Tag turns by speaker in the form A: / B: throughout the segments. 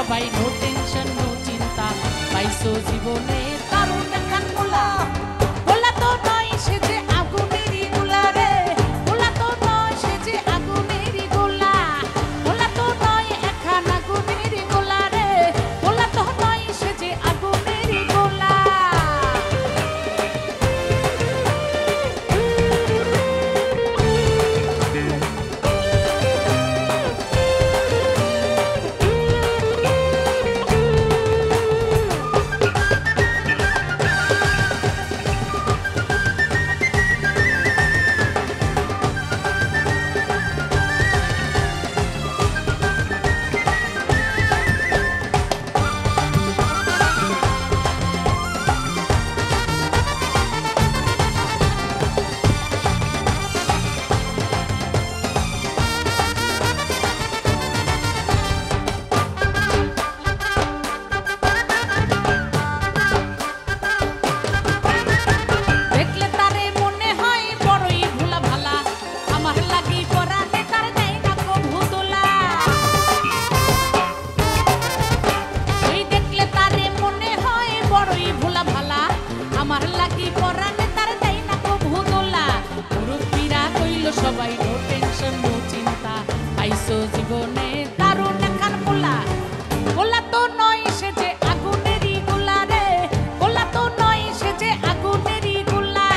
A: সবাই no tension no চিন্তা পাইছো জীবনে দারুণ একখান গোলা গোলা তো নয় সে যে আগুনেরই গোলা রে গোলা তো নয় সে যে আগুনেরই গোলা গোলা তো নয় একখান আগুনেরই গোলা রে গোলা তো নয় সে যে আগুনেরই গোলা সবাই নো টেনশন নো চিন্তা পাইছো জীবনে দারুণ একখান গোলা গোলা তো নয় সে যে আগুনেরই গোলা রে গোলা তো নয় সে যে আগুনেরই গোলা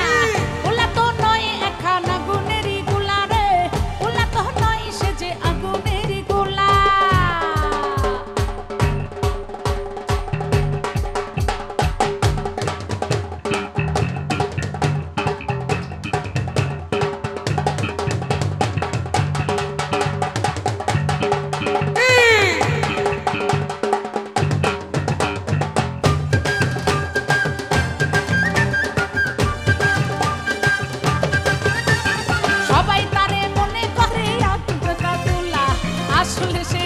A: গোলা তো নয় একখান আগুনেরই গোলা রে গোলা তো নয় সে যে আগুনেরই গোলা আসলে সে